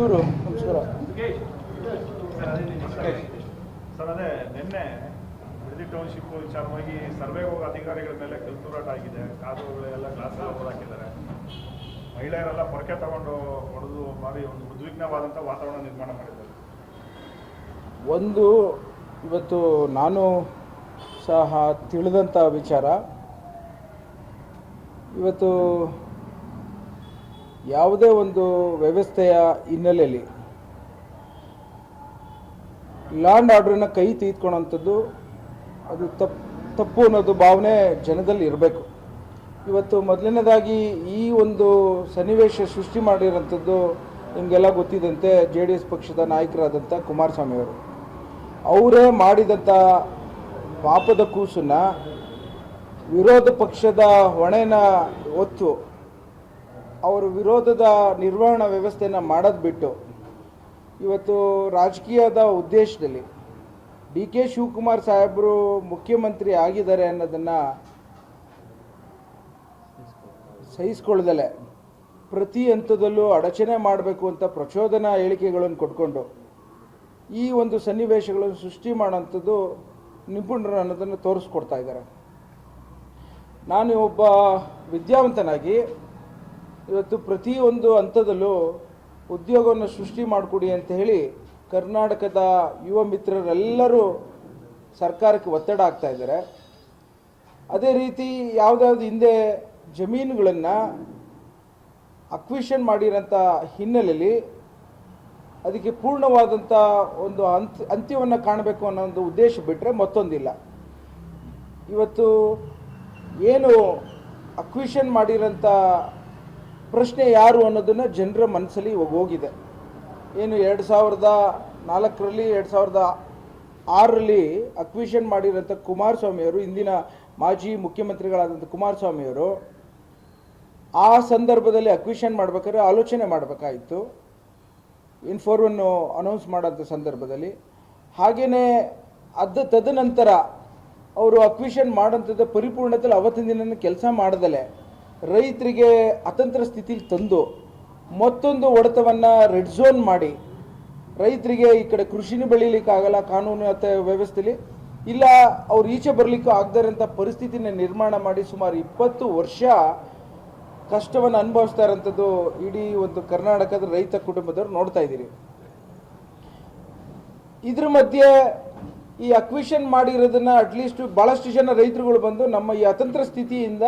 ಇವರು ನಮಸ್ಕಾರ ಸರ್, ಅದೇ ನಿನ್ನೆ ಬಿಡದಿ ಟೌನ್ಶಿಪ್ ವಿಚಾರವಾಗಿ ಸರ್ವೆಗೆ ಹೋಗೋ ಅಧಿಕಾರಿಗಳ ಮೇಲೆ ಕಲ್ತೂರಾಟ ಆಗಿದೆ. ಕಾರುಗಳೆಲ್ಲ ಗ್ಲಾಸ್ ಎಲ್ಲ ಹೊರಹಾಕಿದ್ದಾರೆ. ಮಹಿಳೆಯರೆಲ್ಲ ಪೊರಕೆ ತಗೊಂಡು ಹೊಡೆದು ಮಾಡಿ ಒಂದು ಉದ್ವಿಗ್ನವಾದಂಥ ವಾತಾವರಣ ನಿರ್ಮಾಣ ಮಾಡಿದ್ದಾರೆ. ಒಂದು ಇವತ್ತು ನಾನು ಸಹ ತಿಳಿದಂಥ ವಿಚಾರ, ಇವತ್ತು ಯಾವುದೇ ಒಂದು ವ್ಯವಸ್ಥೆಯ ಹಿನ್ನೆಲೆಯಲ್ಲಿ ಲಾ ಆ್ಯಂಡ್ ಆರ್ಡ್ರನ್ನ ಕೈ ತೆಗೆದುಕೊಳ್ಳೋಂಥದ್ದು ಅದು ತಪ್ಪು ಅನ್ನೋದು ಭಾವನೆ ಜನದಲ್ಲಿ ಇರಬೇಕು. ಇವತ್ತು ಮೊದಲನೇದಾಗಿ ಈ ಒಂದು ಸನ್ನಿವೇಶ ಸೃಷ್ಟಿ ಮಾಡಿರೋಂಥದ್ದು ನಿಮಗೆಲ್ಲ ಗೊತ್ತಿದ್ದಂತೆ JDS ಪಕ್ಷದ ನಾಯಕರಾದಂಥ ಕುಮಾರಸ್ವಾಮಿ ಅವರು, ಅವರೇ ಮಾಡಿದಂಥ ಪಾಪದ ಕೂಸನ್ನು ವಿರೋಧ ಪಕ್ಷದ ಹೊಣೆನ ಹೊತ್ತು ಅವರು ವಿರೋಧದ ನಿರ್ವಹಣಾ ವ್ಯವಸ್ಥೆಯನ್ನು ಮಾಡೋದು ಬಿಟ್ಟು ಇವತ್ತು ರಾಜಕೀಯದ ಉದ್ದೇಶದಲ್ಲಿ DK ಶಿವಕುಮಾರ್ ಸಾಹೇಬರು ಮುಖ್ಯಮಂತ್ರಿ ಆಗಿದ್ದಾರೆ ಅನ್ನೋದನ್ನು ಸಹಿಸ್ಕೊಳ್ಳದಲೆ ಪ್ರತಿ ಹಂತದಲ್ಲೂ ಅಡಚಣೆ ಮಾಡಬೇಕು ಅಂತ ಪ್ರಚೋದನಾ ಹೇಳಿಕೆಗಳನ್ನು ಕೊಟ್ಕೊಂಡು ಈ ಒಂದು ಸನ್ನಿವೇಶಗಳನ್ನು ಸೃಷ್ಟಿ ಮಾಡೋಂಥದ್ದು ನಿಪುಣರು ಅನ್ನೋದನ್ನು ತೋರಿಸ್ಕೊಡ್ತಾ ಇದ್ದಾರೆ. ನಾನು ಒಬ್ಬ ವಿದ್ಯಾವಂತನಾಗಿ ಇವತ್ತು ಪ್ರತಿಯೊಂದು ಹಂತದಲ್ಲೂ ಉದ್ಯೋಗವನ್ನು ಸೃಷ್ಟಿ ಮಾಡಿಕೊಡಿ ಅಂತ ಹೇಳಿ ಕರ್ನಾಟಕದ ಯುವ ಮಿತ್ರರೆಲ್ಲರೂ ಸರ್ಕಾರಕ್ಕೆ ಒತ್ತಡ ಆಗ್ತಾ ಇದ್ದಾರೆ. ಅದೇ ರೀತಿ ಯಾವುದಾದ್ರು ಹಿಂದೆ ಜಮೀನುಗಳನ್ನು ಅಕ್ವಿಷನ್ ಮಾಡಿರೋಂಥ ಹಿನ್ನೆಲೆಯಲ್ಲಿ ಅದಕ್ಕೆ ಪೂರ್ಣವಾದಂಥ ಒಂದು ಅಂತ್ಯವನ್ನು ಕಾಣಬೇಕು ಅನ್ನೋ ಒಂದು ಉದ್ದೇಶ ಬಿಟ್ಟರೆ ಮತ್ತೊಂದಿಲ್ಲ. ಇವತ್ತು ಏನು ಅಕ್ವಿಷನ್ ಮಾಡಿರೋಂಥ ಪ್ರಶ್ನೆ ಯಾರು ಅನ್ನೋದನ್ನು ಜನರ ಮನಸ್ಸಲ್ಲಿ ಇವಾಗ ಹೋಗಿದೆ. ಏನು 2004ರಲ್ಲಿ 2006ರಲ್ಲಿ ಅಕ್ವಿಷನ್ ಮಾಡಿರೋಂಥ ಕುಮಾರಸ್ವಾಮಿಯವರು, ಇಂದಿನ ಮಾಜಿ ಮುಖ್ಯಮಂತ್ರಿಗಳಾದಂಥ ಕುಮಾರಸ್ವಾಮಿಯವರು ಆ ಸಂದರ್ಭದಲ್ಲಿ ಅಕ್ವಿಷನ್ ಮಾಡಬೇಕಾದ್ರೆ ಆಲೋಚನೆ ಮಾಡಬೇಕಾಯಿತು, ಇನ್ಫೋರ್ವನ್ನು ಅನೌನ್ಸ್ ಮಾಡೋಂಥ ಸಂದರ್ಭದಲ್ಲಿ. ಹಾಗೆಯೇ ತದನಂತರ ಅವರು ಅಕ್ವಿಷನ್ ಮಾಡೋಂಥದ್ದು ಪರಿಪೂರ್ಣತೆಯಲ್ಲಿ ಅವತ್ತಿನ ದಿನ ಕೆಲಸ ಮಾಡದಲೆ ರೈತರಿಗೆ ಅತಂತ್ರ ಸ್ಥಿತಿಲಿ ತಂದು ಮತ್ತೊಂದು ಹೊಡೆತವನ್ನು ರೆಡ್ ಝೋನ್ ಮಾಡಿ ರೈತರಿಗೆ ಈ ಕಡೆ ಕೃಷಿನೂ ಬೆಳೀಲಿಕ್ಕಾಗಲ್ಲ ಕಾನೂನು ವ್ಯವಸ್ಥೆಯಲ್ಲಿ, ಇಲ್ಲ ಅವ್ರು ಈಚೆ ಬರಲಿಕ್ಕೂ ಆಗದೇ ಇರೋಂಥ ಪರಿಸ್ಥಿತಿನ ನಿರ್ಮಾಣ ಮಾಡಿ ಸುಮಾರು 20 ವರ್ಷ ಕಷ್ಟವನ್ನು ಅನುಭವಿಸ್ತಾ ಇರೋಂಥದ್ದು ಇಡೀ ಒಂದು ಕರ್ನಾಟಕದ ರೈತ ಕುಟುಂಬದವ್ರು ನೋಡ್ತಾ ಇದ್ದೀರಿ. ಇದ್ರ ಮಧ್ಯೆ ಈ ಅಕ್ವಿಷನ್ ಮಾಡಿರೋದನ್ನು ಅಟ್ಲೀಸ್ಟ್ ಭಾಳಷ್ಟು ಜನ ರೈತರುಗಳು ಬಂದು ನಮ್ಮ ಈ ಅತಂತ್ರ ಸ್ಥಿತಿಯಿಂದ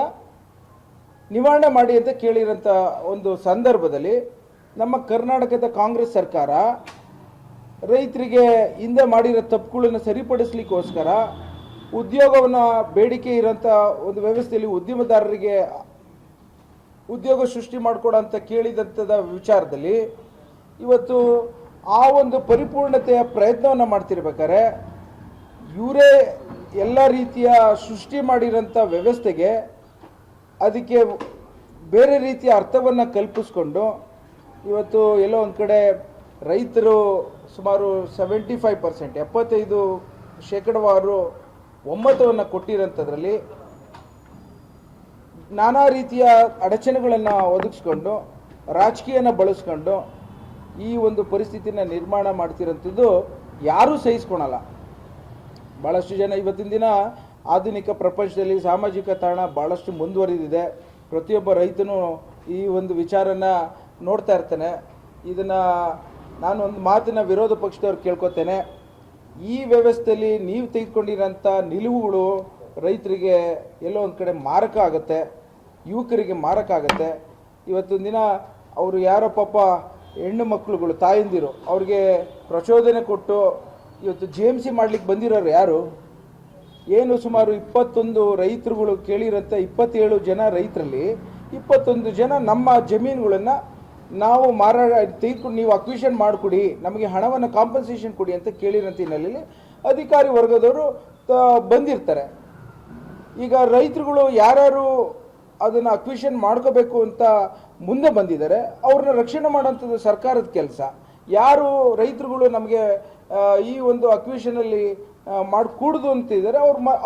ನಿವಾರಣೆ ಮಾಡಿ ಅಂತ ಕೇಳಿರೋಂಥ ಒಂದು ಸಂದರ್ಭದಲ್ಲಿ ನಮ್ಮ ಕರ್ನಾಟಕದ ಕಾಂಗ್ರೆಸ್ ಸರ್ಕಾರ ರೈತರಿಗೆ ಹಿಂದೆ ಮಾಡಿರೋ ತಪ್ಪುಗಳನ್ನು ಸರಿಪಡಿಸ್ಲಿಕ್ಕೋಸ್ಕರ ಉದ್ಯೋಗವನ್ನು ಬೇಡಿಕೆ ಇರೋಂಥ ಒಂದು ವ್ಯವಸ್ಥೆಯಲ್ಲಿ ಉದ್ಯಮದಾರರಿಗೆ ಉದ್ಯೋಗ ಸೃಷ್ಟಿ ಮಾಡಿಕೊಡೋ ಅಂತ ಕೇಳಿದಂಥದ ವಿಚಾರದಲ್ಲಿ ಇವತ್ತು ಆ ಒಂದು ಪರಿಪೂರ್ಣತೆಯ ಪ್ರಯತ್ನವನ್ನು ಮಾಡ್ತಿರ್ಬೇಕಾದ್ರೆ ಇವರೇ ಎಲ್ಲ ರೀತಿಯ ಸೃಷ್ಟಿ ಮಾಡಿರೋಂಥ ವ್ಯವಸ್ಥೆಗೆ ಅದಕ್ಕೆ ಬೇರೆ ರೀತಿಯ ಅರ್ಥವನ್ನು ಕಲ್ಪಿಸ್ಕೊಂಡು ಇವತ್ತು ಎಲ್ಲೋ ಒಂದು ಕಡೆ ರೈತರು ಸುಮಾರು 75% 75% ಒಮ್ಮತವನ್ನು ಕೊಟ್ಟಿರೋಂಥದ್ರಲ್ಲಿ ನಾನಾ ರೀತಿಯ ಅಡಚಣೆಗಳನ್ನು ಒದಗಿಸ್ಕೊಂಡು ರಾಜಕೀಯನ ಬಳಸ್ಕೊಂಡು ಈ ಒಂದು ಪರಿಸ್ಥಿತಿನ ನಿರ್ಮಾಣ ಮಾಡ್ತಿರೋಂಥದ್ದು ಯಾರೂ ಸಹಿಸ್ಕೊಳಲ್ಲ. ಭಾಳಷ್ಟು ಜನ ಇವತ್ತಿನ ದಿನ ಆಧುನಿಕ ಪ್ರಪಂಚದಲ್ಲಿ ಸಾಮಾಜಿಕ ತಾಣ ಭಾಳಷ್ಟು ಮುಂದುವರಿದಿದೆ. ಪ್ರತಿಯೊಬ್ಬ ರೈತನು ಈ ಒಂದು ವಿಚಾರನ ನೋಡ್ತಾ ಇರ್ತಾನೆ. ಇದನ್ನು ನಾನು ಒಂದು ಮಾತಿನ ವಿರೋಧ ಪಕ್ಷದವ್ರು ಕೇಳ್ಕೊತೇನೆ, ಈ ವ್ಯವಸ್ಥೆಯಲ್ಲಿ ನೀವು ತೆಗೆದುಕೊಂಡಿರೋಂಥ ನಿಲುವುಗಳು ರೈತರಿಗೆ ಎಲ್ಲೋ ಒಂದು ಕಡೆ ಮಾರಕ ಆಗುತ್ತೆ, ಯುವಕರಿಗೆ ಮಾರಕ ಆಗುತ್ತೆ. ಇವತ್ತೊಂದು ದಿನ ಅವರು ಯಾರೋ ಪಾಪ ಹೆಣ್ಣು ಮಕ್ಕಳುಗಳು ತಾಯಂದಿರು ಅವ್ರಿಗೆ ಪ್ರಚೋದನೆ ಕೊಟ್ಟು ಇವತ್ತು JMC ಮಾಡಲಿಕ್ಕೆ ಬಂದಿರೋರು ಯಾರು? ಏನು ಸುಮಾರು 21 ರೈತರುಗಳು ಕೇಳಿರೋಂಥ 27 ಜನ ರೈತರಲ್ಲಿ 21 ಜನ ನಮ್ಮ ಜಮೀನುಗಳನ್ನು ನಾವು ತೆಗೆದುಕೊಂಡು ನೀವು ಅಕ್ವಿಷನ್ ಮಾಡಿಕೊಡಿ, ನಮಗೆ ಹಣವನ್ನು ಕಾಂಪನ್ಸೇಷನ್ ಕೊಡಿ ಅಂತ ಕೇಳಿರೋಂಥ ಹಿನ್ನೆಲೆಯಲ್ಲಿ ಅಧಿಕಾರಿ ವರ್ಗದವರು ಬಂದಿರ್ತಾರೆ. ಈಗ ರೈತರುಗಳು ಯಾರ್ಯಾರು ಅದನ್ನು ಅಕ್ವಿಷನ್ ಮಾಡ್ಕೋಬೇಕು ಅಂತ ಮುಂದೆ ಬಂದಿದ್ದಾರೆ ಅವ್ರನ್ನ ರಕ್ಷಣೆ ಮಾಡೋಂಥದ್ದು ಸರ್ಕಾರದ ಕೆಲಸ. ಯಾರು ರೈತರುಗಳು ನಮಗೆ ಈ ಒಂದು ಅಕ್ವಿಷನಲ್ಲಿ ಮಾಡಿಕೂಡ್ದು ಅಂತಿದ್ದಾರೆ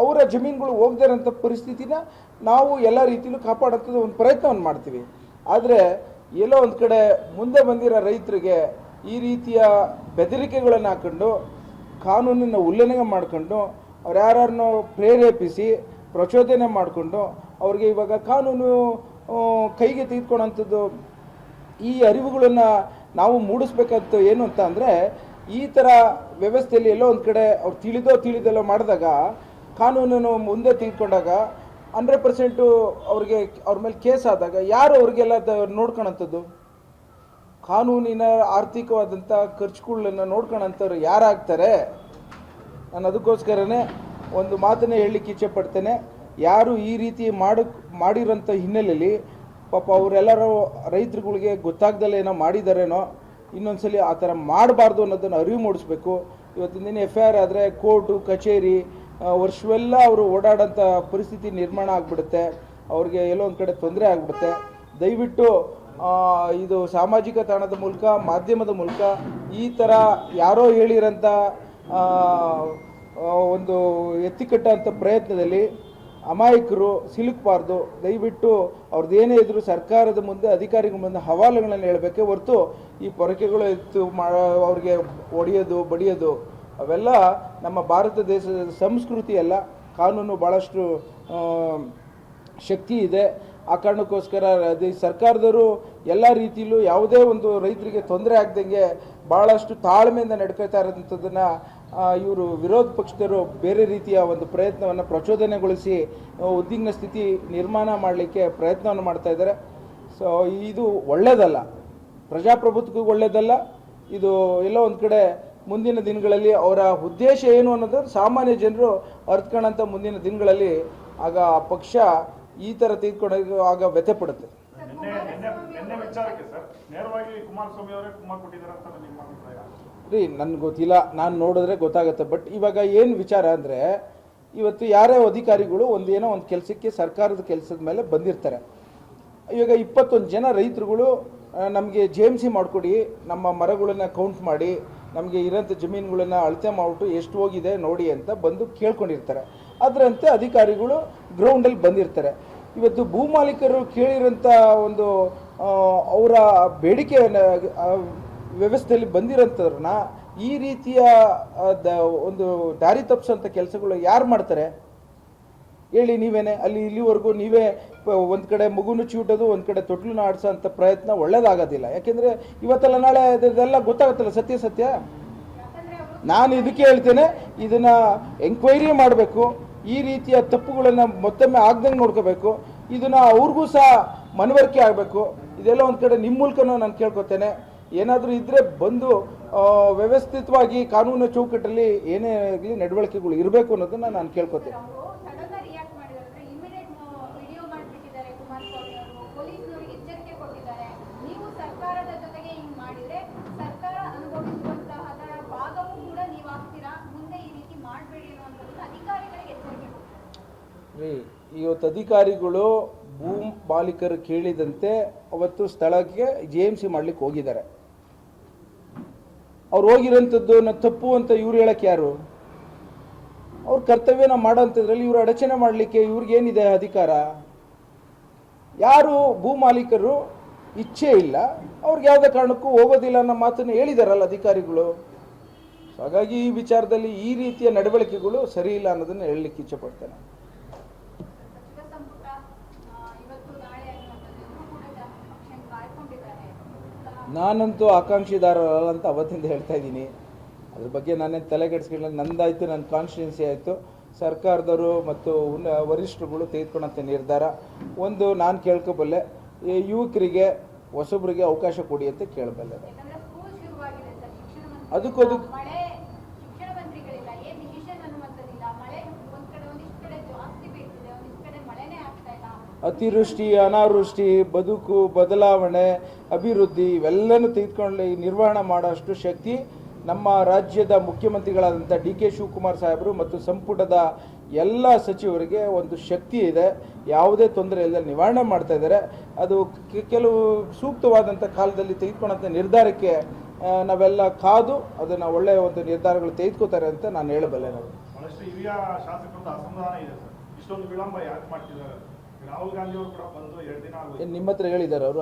ಅವರ ಜಮೀನುಗಳು ಹೋಗದೇ ಇರೋಂಥ ಪರಿಸ್ಥಿತಿನ ನಾವು ಎಲ್ಲ ರೀತಿಯಲ್ಲೂ ಕಾಪಾಡೋಂಥದ್ದು ಒಂದು ಪ್ರಯತ್ನವನ್ನು ಮಾಡ್ತೀವಿ. ಆದರೆ ಎಲ್ಲೋ ಒಂದು ಕಡೆ ಮುಂದೆ ಬಂದಿರೋ ರೈತರಿಗೆ ಈ ರೀತಿಯ ಬೆದರಿಕೆಗಳನ್ನು ಹಾಕ್ಕೊಂಡು ಕಾನೂನಿನ ಉಲ್ಲಂಘನೆ ಮಾಡಿಕೊಂಡು ಅವ್ರು ಯಾರನ್ನು ಪ್ರೇರೇಪಿಸಿ ಪ್ರಚೋದನೆ ಮಾಡಿಕೊಂಡು ಅವ್ರಿಗೆ ಇವಾಗ ಕಾನೂನು ಕೈಗೆ ತೆಗೆದುಕೊಳ್ಳೋಂಥದ್ದು ಈ ಅರಿವುಗಳನ್ನು ನಾವು ಮೂಡಿಸ್ಬೇಕಂತ ಏನು ಅಂತ ಅಂದರೆ ಈ ಥರ ವ್ಯವಸ್ಥೆಯಲ್ಲಿ ಎಲ್ಲೋ ಒಂದು ಕಡೆ ಅವ್ರು ತಿಳಿದೆಲ್ಲೋ ಮಾಡಿದಾಗ ಕಾನೂನನ್ನು ಮುಂದೆ ತೆಗೆದುಕೊಂಡಾಗ 100% ಅವ್ರಿಗೆ ಅವ್ರ ಮೇಲೆ ಕೇಸ್ ಆದಾಗ ಯಾರು ಅವ್ರಿಗೆಲ್ಲ ನೋಡ್ಕೊಳಂಥದ್ದು ಕಾನೂನಿನ ಆರ್ಥಿಕವಾದಂಥ ಖರ್ಚುಗಳನ್ನು ನೋಡ್ಕೊಳಂಥವ್ರು ಯಾರಾಗ್ತಾರೆ? ನಾನು ಅದಕ್ಕೋಸ್ಕರನೇ ಒಂದು ಮಾತನ್ನೇ ಹೇಳಲಿಕ್ಕೆ ಇಚ್ಛೆಪಡ್ತೇನೆ. ಯಾರು ಈ ರೀತಿ ಮಾಡಿರೋಂಥ ಹಿನ್ನೆಲೆಯಲ್ಲಿ ಪಾಪ ಅವರೆಲ್ಲರೂ ರೈತರುಗಳಿಗೆ ಗೊತ್ತಾಗ್ದಲ್ಲೇ ಏನೋ ಮಾಡಿದಾರೇನೋ, ಇನ್ನೊಂದ್ಸಲಿ ಆ ಥರ ಮಾಡಬಾರ್ದು ಅನ್ನೋದನ್ನು ಅರಿವು ಮೂಡಿಸ್ಬೇಕು. ಇವತ್ತಿನ ದಿನ FIR ಆದರೆ ಕೋರ್ಟು ಕಚೇರಿ ವರ್ಷವೆಲ್ಲ ಅವರು ಓಡಾಡೋಂಥ ಪರಿಸ್ಥಿತಿ ನಿರ್ಮಾಣ ಆಗಿಬಿಡುತ್ತೆ. ಅವ್ರಿಗೆ ಎಲ್ಲೋ ಒಂದು ಕಡೆ ತೊಂದರೆ ಆಗಿಬಿಡುತ್ತೆ. ದಯವಿಟ್ಟು ಇದು ಸಾಮಾಜಿಕ ತಾಣದ ಮೂಲಕ ಮಾಧ್ಯಮದ ಮೂಲಕ ಈ ಥರ ಯಾರೋ ಹೇಳಿರೋಂಥ ಒಂದು ಎತ್ತಿಕಟ್ಟೋಂಥ ಪ್ರಯತ್ನದಲ್ಲಿ ಅಮಾಯಕರು ಸಿಲುಕಬಾರ್ದು. ದಯವಿಟ್ಟು ಅವ್ರದ್ದು ಏನೇ ಇದ್ದರೂ ಸರ್ಕಾರದ ಮುಂದೆ ಅಧಿಕಾರಿಗಳ ಮುಂದೆ ಹವಾಲುಗಳನ್ನು ಹೇಳಬೇಕೇ ಹೊರತು ಈ ಪೊರಕೆಗಳು ಎತ್ತು ಅವ್ರಿಗೆ ಹೊಡೆಯೋದು ಬಡಿಯೋದು ಅವೆಲ್ಲ ನಮ್ಮ ಭಾರತ ದೇಶದ ಸಂಸ್ಕೃತಿ ಅಲ್ಲ. ಕಾನೂನು ಭಾಳಷ್ಟು ಶಕ್ತಿ ಇದೆ. ಆ ಕಾರಣಕ್ಕೋಸ್ಕರ ಅದು ಸರ್ಕಾರದವರು ಎಲ್ಲ ರೀತಿಯಲ್ಲೂ ಯಾವುದೇ ಒಂದು ರೈತರಿಗೆ ತೊಂದರೆ ಆಗ್ದಂಗೆ ಭಾಳಷ್ಟು ತಾಳ್ಮೆಯಿಂದ ನಡ್ಕೊಳ್ತಾ ಇರೋಂಥದ್ದನ್ನು ಇವರು ವಿರೋಧ ಪಕ್ಷದವರು ಬೇರೆ ರೀತಿಯ ಒಂದು ಪ್ರಯತ್ನವನ್ನು ಪ್ರಚೋದನೆಗೊಳಿಸಿ ಉದ್ವಿಗ್ನ ಸ್ಥಿತಿ ನಿರ್ಮಾಣ ಮಾಡಲಿಕ್ಕೆ ಪ್ರಯತ್ನವನ್ನು ಮಾಡ್ತಾ ಇದ್ದಾರೆ. ಸೊ ಇದು ಒಳ್ಳೆಯದಲ್ಲ, ಪ್ರಜಾಪ್ರಭುತ್ವಕ್ಕೆ ಒಳ್ಳೆಯದಲ್ಲ. ಇದು ಎಲ್ಲೋ ಒಂದು ಕಡೆ ಮುಂದಿನ ದಿನಗಳಲ್ಲಿ ಅವರ ಉದ್ದೇಶ ಏನು ಅನ್ನೋದು ಸಾಮಾನ್ಯ ಜನರು ಅರ್ಥಕೊಳ್ಳೋಂಥ ಮುಂದಿನ ದಿನಗಳಲ್ಲಿ ಆಗ ಪಕ್ಷ ಈ ಥರ ತೆಗೆದುಕೊಂಡಾಗ ಆಗ ವ್ಯಥೆ ಪಡುತ್ತೆ. ನಿನ್ನೆ ವಿಚಾರಕ್ಕೆ ಸರ್ ನೇರವಾಗಿ ಕುಮಾರಸ್ವಾಮಿ ಅವರೇ ಕುಮಾರ್ ಕೊಟ್ಟಿದ್ದಾರೆ ಅಂತ ನಿಮ್ಮ ಅಭಿಪ್ರಾಯ? ರೀ ನನಗೆ ಗೊತ್ತಿಲ್ಲ, ನಾನು ನೋಡಿದ್ರೆ ಗೊತ್ತಾಗುತ್ತೆ. ಬಟ್ ಇವಾಗ ಏನು ವಿಚಾರ ಅಂದರೆ ಇವತ್ತು ಯಾರೇ ಅಧಿಕಾರಿಗಳು ಏನೋ ಒಂದು ಕೆಲಸಕ್ಕೆ ಸರ್ಕಾರದ ಕೆಲಸದ ಮೇಲೆ ಬಂದಿರ್ತಾರೆ. ಇವಾಗ 21 ಜನ ರೈತರುಗಳು ನಮಗೆ JMC ಮಾಡಿಕೊಡಿ, ನಮ್ಮ ಮರಗಳನ್ನು ಕೌಂಟ್ ಮಾಡಿ, ನಮಗೆ ಇರೋಂಥ ಜಮೀನುಗಳನ್ನು ಅಳತೆ ಮಾಡಿಬಿಟ್ಟು ಎಷ್ಟು ಹೋಗಿದೆ ನೋಡಿ ಅಂತ ಬಂದು ಕೇಳ್ಕೊಂಡಿರ್ತಾರೆ. ಅದರಂತೆ ಅಧಿಕಾರಿಗಳು ಗ್ರೌಂಡಲ್ಲಿ ಬಂದಿರ್ತಾರೆ. ಇವತ್ತು ಭೂಮಾಲೀಕರು ಕೇಳಿರೋಂಥ ಒಂದು ಅವರ ಬೇಡಿಕೆ ವ್ಯವಸ್ಥೆಯಲ್ಲಿ ಬಂದಿರೋಂಥವ್ರನ್ನ ಈ ರೀತಿಯ ಒಂದು ದಾರಿ ತಪ್ಪಿಸೋಂಥ ಕೆಲಸಗಳು ಯಾರು ಮಾಡ್ತಾರೆ ಹೇಳಿ? ನೀವೇನೆ ಇಲ್ಲಿವರೆಗೂ ನೀವೇ ಒಂದು ಕಡೆ ಮಗುನು ಚೂಟೋದು, ಒಂದು ಕಡೆ ತೊಟ್ಲನ್ನ ಆಡಿಸೋ ಅಂಥ ಪ್ರಯತ್ನ ಒಳ್ಳೇದಾಗೋದಿಲ್ಲ. ಯಾಕೆಂದರೆ ಇವತ್ತೆಲ್ಲ ನಾಳೆ ಇದೆಲ್ಲ ಗೊತ್ತಾಗುತ್ತಲ್ಲ ಸತ್ಯ. ನಾನು ಇದಕ್ಕೆ ಹೇಳ್ತೇನೆ, ಇದನ್ನು ಎಂಕ್ವೈರಿ ಮಾಡಬೇಕು. ಈ ರೀತಿಯ ತಪ್ಪುಗಳನ್ನು ಮತ್ತೊಮ್ಮೆ ಆಗ್ದಂಗೆ ನೋಡ್ಕೋಬೇಕು. ಇದನ್ನು ಅವ್ರಿಗೂ ಸಹ ಮನವರಿಕೆ ಆಗಬೇಕು. ಇದೆಲ್ಲ ಒಂದು ಕಡೆ ನಿಮ್ಮ ಮೂಲಕನೂ ನಾನು ಕೇಳ್ಕೊತೇನೆ. ಏನಾದರೂ ಇದ್ದರೆ ಬಂದು ವ್ಯವಸ್ಥಿತವಾಗಿ ಕಾನೂನು ಚೌಕಟ್ಟಲ್ಲಿ ಏನೇ ಆಗಲಿ ನಡವಳಿಕೆಗಳು ಇರಬೇಕು ಅನ್ನೋದನ್ನು ನಾನು ಕೇಳ್ಕೊತೇನೆ. ಇವತ್ತು ಅಧಿಕಾರಿಗಳು ಭೂ ಮಾಲೀಕರು ಕೇಳಿದಂತೆ ಅವತ್ತು ಸ್ಥಳಕ್ಕೆ JMC ಮಾಡ್ಲಿಕ್ಕೆ ಹೋಗಿದ್ದಾರೆ. ಅವ್ರು ಹೋಗಿರೋಂಥದ್ದು ತಪ್ಪು ಅಂತ ಇವ್ರು ಹೇಳಕ್ಕೆ ಯಾರು? ಅವ್ರ ಕರ್ತವ್ಯನ ಮಾಡೋಂಥದ್ರಲ್ಲಿ ಇವರು ಅಡಚಣೆ ಮಾಡಲಿಕ್ಕೆ ಇವ್ರಿಗೇನಿದೆ ಅಧಿಕಾರ? ಯಾರು ಭೂ ಮಾಲೀಕರು ಇಚ್ಛೆ ಇಲ್ಲ, ಅವ್ರಿಗೆ ಯಾವುದೇ ಕಾರಣಕ್ಕೂ ಹೋಗೋದಿಲ್ಲ ಅನ್ನೋ ಮಾತನ್ನು ಹೇಳಿದಾರಲ್ಲ ಅಧಿಕಾರಿಗಳು. ಹಾಗಾಗಿ ಈ ವಿಚಾರದಲ್ಲಿ ಈ ರೀತಿಯ ನಡವಳಿಕೆಗಳು ಸರಿ ಇಲ್ಲ ಅನ್ನೋದನ್ನು ಹೇಳಲಿಕ್ಕೆ ಇಚ್ಛೆಪಡ್ತೇನೆ. ನಾನಂತೂ ಆಕಾಂಕ್ಷಿದಾರರಲ್ಲ ಅಂತ ಅವತ್ತಿಂದ ಹೇಳ್ತಾ ಇದ್ದೀನಿ. ಅದ್ರ ಬಗ್ಗೆ ನಾನೇ ತಲೆ ಕೆಡಿಸ್ಕೊಳ್ಳಿ. ನಂದಾಯಿತು, ನನ್ನ ಕಾನ್ಸ್ಟಿಟ್ಯೂನ್ಸಿ ಆಯಿತು. ಸರ್ಕಾರದವರು ಮತ್ತು ವರಿಷ್ಠರುಗಳು ತೆಗೆದುಕೊಂಡಂಥ ನಿರ್ಧಾರ ಒಂದು ನಾನು ಕೇಳ್ಕೊಬಲ್ಲೆ, ಯುವಕರಿಗೆ ಹೊಸಬ್ರಿಗೆ ಅವಕಾಶ ಕೊಡಿ ಅಂತ ಕೇಳಬಲ್ಲೆ. ಅದಕ್ಕೂ ಅತಿವೃಷ್ಟಿ, ಅನಾವೃಷ್ಟಿ, ಬದುಕು ಬದಲಾವಣೆ, ಅಭಿವೃದ್ಧಿ ಇವೆಲ್ಲನೂ ತೆಗೆದುಕೊಂಡು ನಿರ್ವಹಣೆ ಮಾಡೋಷ್ಟು ಶಕ್ತಿ ನಮ್ಮ ರಾಜ್ಯದ ಮುಖ್ಯಮಂತ್ರಿಗಳಾದಂಥ DK ಶಿವಕುಮಾರ್ ಸಾಹೇಬರು ಮತ್ತು ಸಂಪುಟದ ಎಲ್ಲ ಸಚಿವರಿಗೆ ಒಂದು ಶಕ್ತಿ ಇದೆ. ಯಾವುದೇ ತೊಂದರೆ ಇಲ್ಲದೆ ನಿವಾರಣೆ ಮಾಡ್ತಾ ಇದ್ದಾರೆ. ಅದು ಕೆಲವು ಸೂಕ್ತವಾದಂಥ ಕಾಲದಲ್ಲಿ ತೆಗೆದುಕೊಂಡಂಥ ನಿರ್ಧಾರಕ್ಕೆ ನಾವೆಲ್ಲ ಕಾದು ಅದನ್ನು ಒಳ್ಳೆಯ ಒಂದು ನಿರ್ಧಾರಗಳು ತೆಗೆದುಕೋತಾರೆ ಅಂತ ನಾನು ಹೇಳಬಲ್ಲೆ. ನಾವು ಬಹಳಷ್ಟು ಹಿರಿಯ ಶಾಸಕರದ ಅಸಮಾಧಾನ ಇದೆ ಸರ್. ಇಷ್ಟೊಂದು ವಿಳಂಬ ಯಾಕೆ ಮಾಡ್ತಿದ್ದಾರೆ? ರಾಹುಲ್ ಗಾಂಧಿ ಅವರು ಕೂಡ ಬಂದು 2 ದಿನ ಆಗಿದೆ. ನಿಮ್ಮ ಹತ್ರ ಹೇಳಿದ್ದಾರೆ ಅವರು?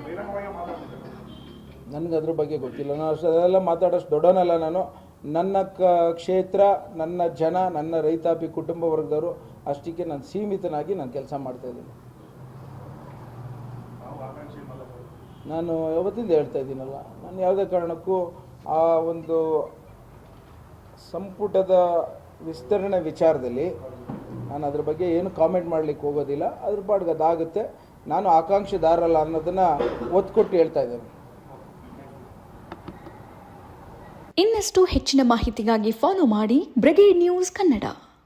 ಬಹಿರಂಗವಾಗಿ ಮಾತಾಡ್ತಿದ್ದಾರೆ. ನನಗೆ ಅದ್ರ ಬಗ್ಗೆ ಗೊತ್ತಿಲ್ಲ. ನಾನು ಅದೆಲ್ಲ ಮಾತಾಡೋಷ್ಟು ದೊಡ್ಡವನಲ್ಲ ನಾನು. ನನ್ನ ಕ್ಷೇತ್ರ, ನನ್ನ ಜನ, ನನ್ನ ರೈತಾಪಿ ಕುಟುಂಬ ವರ್ಗದವರು ಅಷ್ಟಕ್ಕೆ ನಾನು ಸೀಮಿತನಾಗಿ ನಾನು ಕೆಲಸ ಮಾಡ್ತಾಯಿದ್ದೀನಿ. ನಾನು ಯಾವತ್ತಿಂದ ಹೇಳ್ತಾ ಇದ್ದೀನಲ್ಲ, ನಾನು ಯಾವುದೇ ಕಾರಣಕ್ಕೂ ಆ ಒಂದು ಸಂಪುಟದ ವಿಸ್ತರಣೆ ವಿಚಾರದಲ್ಲಿ ನಾನು ಅದ್ರ ಬಗ್ಗೆ ಏನು ಕಾಮೆಂಟ್ ಮಾಡಲಿಕ್ಕೆ ಹೋಗೋದಿಲ್ಲ. ಅದ್ರ ಪಾಡ್ಗೆ ಅದಾಗುತ್ತೆ. ನಾನು ಆಕಾಂಕ್ಷಿದಾರಲ್ಲ ಅನ್ನೋದನ್ನು ಒತ್ತು ಕೊಟ್ಟು ಹೇಳ್ತಾ ಇದ್ದೇನೆ. ಇನ್ನಷ್ಟು ಹೆಚ್ಚಿನ ಮಾಹಿತಿಗಾಗಿ ಫಾಲೋ ಮಾಡಿ ಬ್ರಿಗೇಡ್ ನ್ಯೂಸ್ ಕನ್ನಡ.